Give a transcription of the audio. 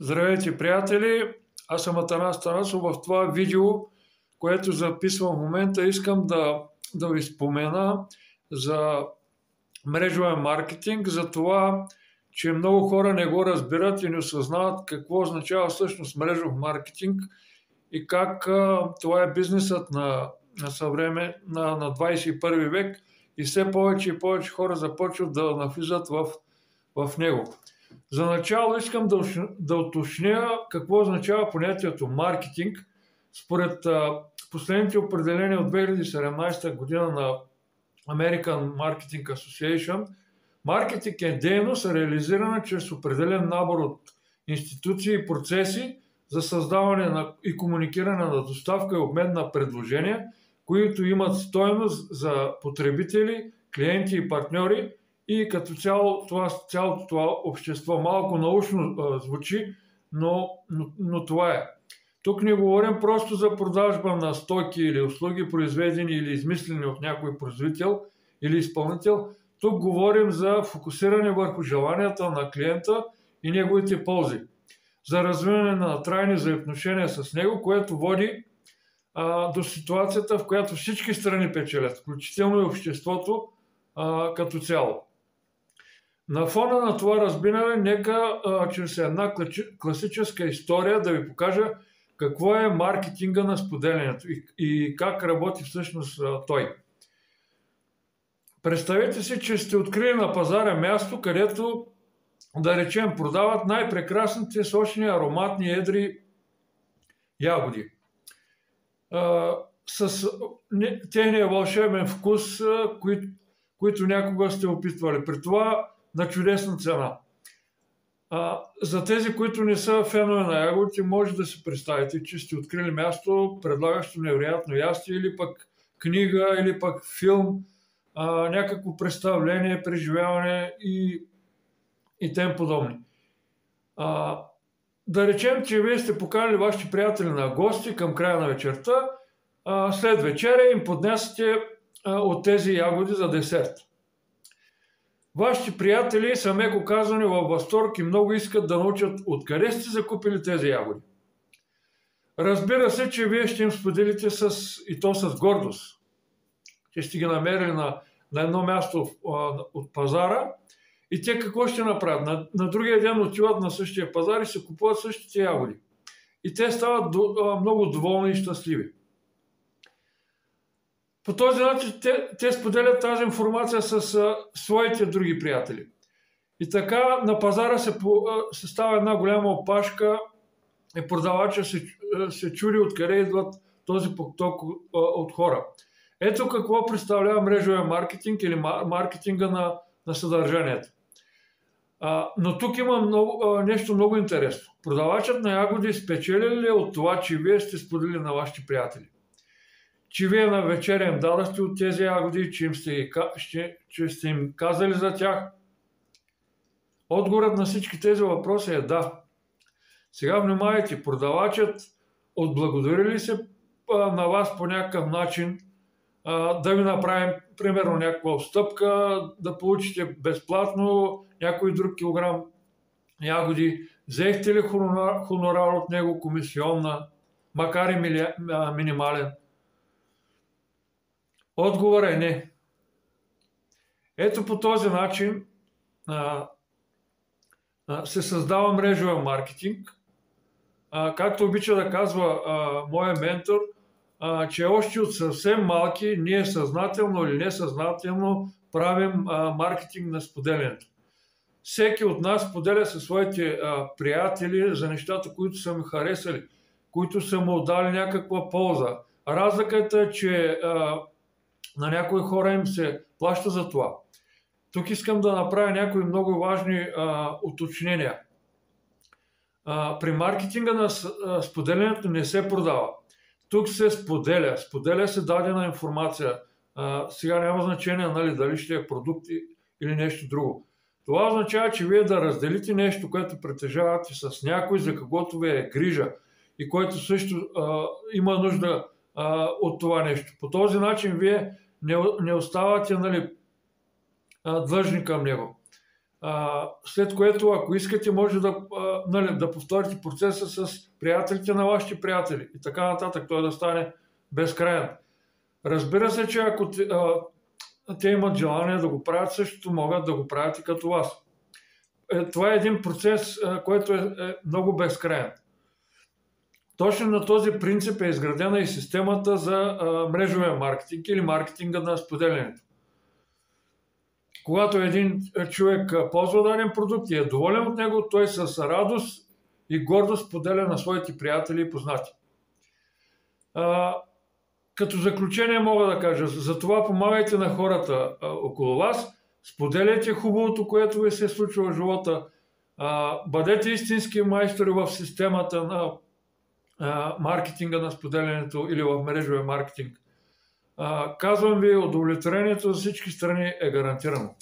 Здравейте, приятели! Аз съм Атанас Танасов. В това видео, което записвам в момента, искам да ви спомена за мрежовен маркетинг, за това, че много хора не го разбират и не осъзнават какво означава всъщност мрежов маркетинг и как това е бизнесът на 21 век и все повече и повече хора започват да навлизат в него. За начало искам да уточня какво означава понятието маркетинг. Според последните определения от 2017 година на American Marketing Association, маркетинг е дейност, реализирана чрез определен набор от институции и процеси за създаване и комуникиране на доставка и обмен на предложения, които имат стойност за потребители, клиенти и партньори, и като цялото това общество. Малко научно звучи, но това е. Тук не говорим просто за продажба на стоки или услуги, произведени или измислени от някой производител или изпълнител. Тук говорим за фокусиране върху желанията на клиента и неговите ползи. За развиване на трайни взаимоотношения с него, което води до ситуацията, в която всички страни печелят, включително и обществото като цяло. На фона на това разбиране, нека чрез една класическа история да ви покажа какво е маркетинга на споделянето и как работи всъщност той. Представете си, че сте открили на пазара място, където, да речем, продават най-прекрасните, сочни, ароматни, едри ягоди. С техния вълшебен вкус, които някога сте опитвали. При това на чудесна цена. За тези, които не са фенове на ягодите, може да си представите, че сте открили място, предлагащо невероятно ястие, или пък книга, или пък филм, някакво представление, преживяване и тем подобни. Да речем, че вие сте поканили вашите приятели на гости към края на вечерта, след вечеря им поднесете от тези ягоди за десерт. Вашите приятели са, меко казани, във възторг и много искат да научат откъде сте закупили тези ягоди. Разбира се, че вие ще им споделите и то с гордост, че сте ги намерили на едно място от пазара и те какво ще направят? На другия ден отиват на същия пазар и се купуват същите ягоди. И те стават много доволни и щастливи. По този начин те споделят тази информация с своите други приятели. И така на пазара се става една голяма опашка и продавача се чуди откъде идват този поток от хора. Ето какво представлява мрежовия маркетинг или маркетинга на съдържанието. Но тук има нещо много интересно. Продавачът на ягоди спечели ли от това, че вие сте споделили на вашите приятели? Че вие на вечеря им дадахте от тези ягоди, че сте им казали за тях? Отговорът на всички тези въпроси е да. Сега внимавайте, продавачът отблагодари ли се на вас по някакъв начин, да ви направим, примерно, някаква отстъпка, да получите безплатно някой друг килограм ягоди? Взехте ли хонорар от него, комисионна, макар и минимален? Отговорът е не. Ето по този начин се създава мрежовен маркетинг. Както обича да казва моя ментор, че още от съвсем малки ние съзнателно или несъзнателно правим маркетинг на споделянето. Всеки от нас споделя със своите приятели за нещата, които са му харесали, които са му дали някаква полза. Разликата е, че на някои хора им се плаща за това. Тук искам да направя някои много важни уточнения. При маркетинга на споделянето не се продава. Тук се споделя. Споделя се дадена информация. Сега няма значение, дали ще е продукт или нещо друго. Това означава, че вие да разделите нещо, което притежавате с някой, за когото ви е грижа и който също има нужда от това нещо. По този начин вие не оставате длъжни към него. След което, ако искате, може да повторите процеса с приятелите на вашите приятели и така нататък, той да стане безкрайен. Разбира се, че ако те имат желание да го правят, същото могат да го правят и като вас. Това е един процес, който е много безкрайен. Точно на този принцип е изградена и системата за мрежовия маркетинг или маркетинга на споделянето. Когато един човек ползва даден продукт и е доволен от него, той с радост и гордост споделя на своите приятели и познати. Като заключение мога да кажа, затова помагайте на хората около вас, споделяйте хубавото, което ви се е случило в живота, бъдете истински майстори в системата на маркетинга на споделянето или в мрежовия маркетинг. Казвам ви, удовлетворението за всички страни е гарантирано.